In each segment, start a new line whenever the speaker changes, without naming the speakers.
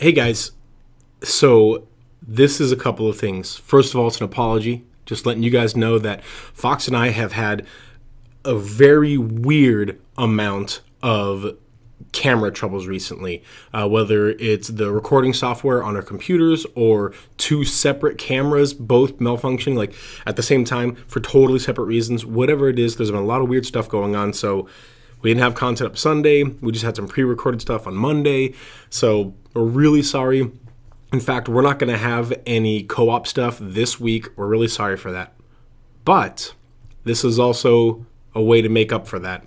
Hey guys, so this is a couple of things. First of all, it's an apology. Just letting you guys know that Fox and I have had a very weird amount of camera troubles recently, whether it's the recording software on our computers or two separate cameras, both malfunctioning like at the same time for totally separate reasons. Whatever it is, there's been a lot of weird stuff going on. So we didn't have content up Sunday. We just had some pre-recorded stuff on Monday. So we're really sorry. In fact, we're not going to have any co-op stuff this week. We're really sorry for that. But this is also a way to make up for that.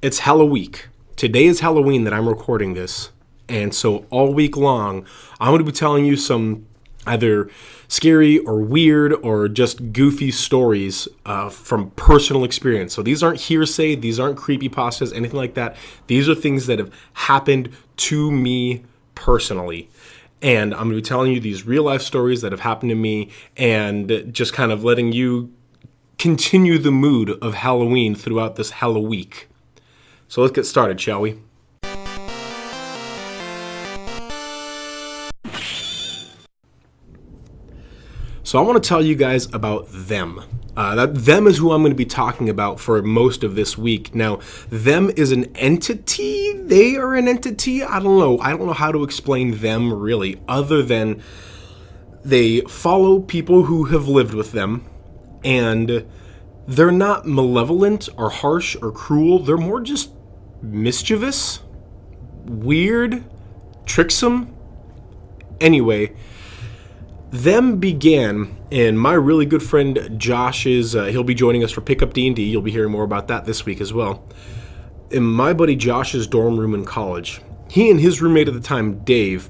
It's Halloweek. Today is Halloween that I'm recording this. And so all week long, I'm going to be telling you some either scary or weird or just goofy stories from personal experience. So these aren't hearsay. These aren't creepypastas, anything like that. These are things that have happened to me personally. And I'm going to be telling you these real life stories that have happened to me and just kind of letting you continue the mood of Halloween throughout this Halloweek. So let's get started, shall we? So I want to tell you guys about them. Them is who I'm going to be talking about for most of this week. Now, them is an entity. They are an entity. I don't know. I don't know how to explain them really, other than they follow people who have lived with them, and they're not malevolent or harsh or cruel. They're more just mischievous, weird, tricksome. Anyway, them began in my really good friend Josh's, he'll be joining us for Pickup D&D. You'll be hearing more about that this week as well. In my buddy Josh's dorm room in college, he and his roommate at the time, Dave,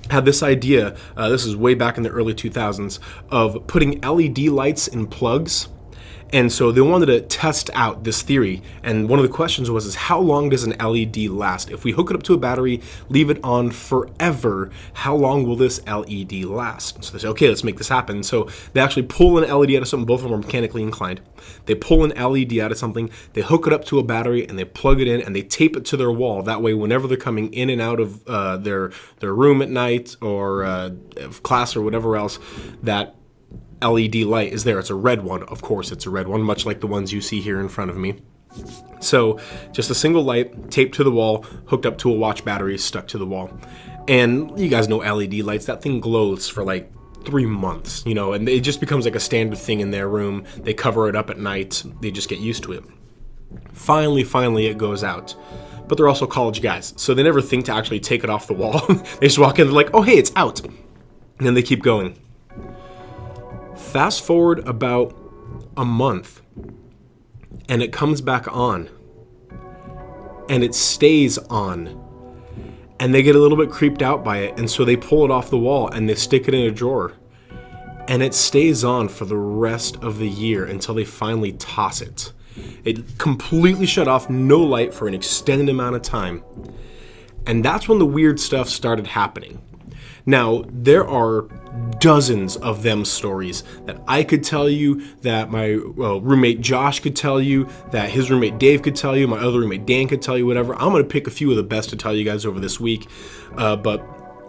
had this idea, this is way back in the early 2000s, of putting LED lights in plugs. And so they wanted to test out this theory. And one of the questions was, how long does an LED last? If we hook it up to a battery, leave it on forever, how long will this LED last? So they say, okay, let's make this happen. So they actually pull an LED out of something. Both of them are mechanically inclined. They pull an LED out of something, they hook it up to a battery, and they plug it in, and they tape it to their wall. That way, whenever they're coming in and out of their room at night or class or whatever else, that LED light is there. It's a red one. Of course, it's a red one, much like the ones you see here in front of me. So just a single light taped to the wall, hooked up to a watch battery, stuck to the wall. And you guys know LED lights, that thing glows for like 3 months, and it just becomes like a standard thing in their room. They cover it up at night. They just get used to it. Finally, it goes out. But they're also college guys, so they never think to actually take it off the wall. They just walk in, they're like, oh, hey, it's out. And then they keep going. Fast forward about a month, and it comes back on, and it stays on, and they get a little bit creeped out by it, and so they pull it off the wall, and they stick it in a drawer, and it stays on for the rest of the year until they finally toss it. It completely shut off, no light for an extended amount of time, and that's when the weird stuff started happening. Now, there are dozens of them stories that I could tell you, that my roommate Josh could tell you, that his roommate Dave could tell you, my other roommate Dan could tell you, whatever. I'm going to pick a few of the best to tell you guys over this week. But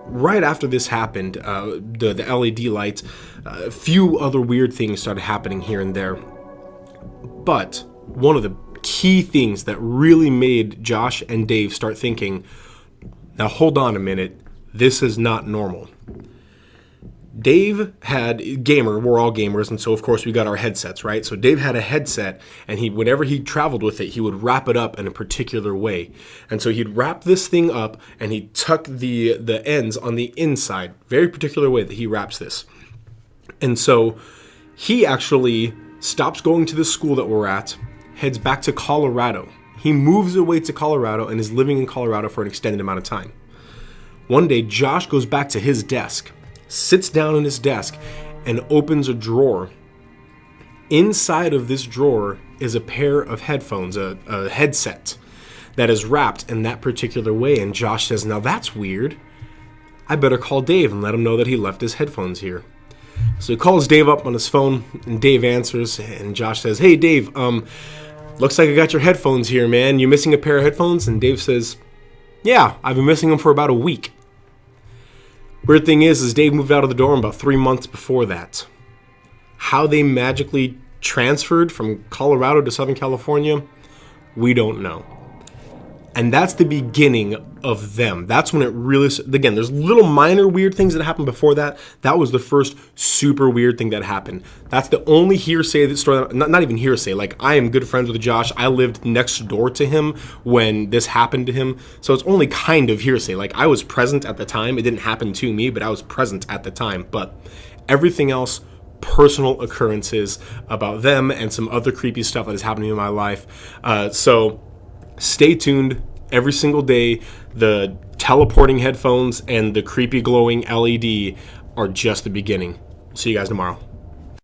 right after this happened, the LED lights, a few other weird things started happening here and there. But one of the key things that really made Josh and Dave start thinking, now hold on a minute, this is not normal. Dave had gamer, we're all gamers, and so of course we got our headsets, right? So Dave had a headset, and whenever he traveled with it, he would wrap it up in a particular way. And so he'd wrap this thing up, and he'd tuck the ends on the inside, very particular way that he wraps this. And so he actually stops going to the school that we're at, heads back to Colorado. He moves away to Colorado and is living in Colorado for an extended amount of time. One day, Josh goes back to his desk, sits down in his desk, and opens a drawer. Inside of this drawer is a pair of headphones, a headset that is wrapped in that particular way. And Josh says, now that's weird. I better call Dave and let him know that he left his headphones here. So he calls Dave up on his phone, and Dave answers, and Josh says, hey, Dave, looks like I got your headphones here, man. You missing a pair of headphones? And Dave says, yeah, I've been missing them for about a week. Weird thing is Dave moved out of the dorm about 3 months before that. How they magically transferred from Colorado to Southern California, we don't know. And that's the beginning of them. That's when it really, again, there's little minor weird things that happened before that. That was the first super weird thing that happened. That's the only hearsay that story, not even hearsay. Like, I am good friends with Josh. I lived next door to him when this happened to him. So it's only kind of hearsay. Like, I was present at the time. It didn't happen to me, but I was present at the time. But everything else, personal occurrences about them and some other creepy stuff that is happening in my life. So stay tuned. Every single day, the teleporting headphones and the creepy glowing LED are just the beginning. See you guys tomorrow.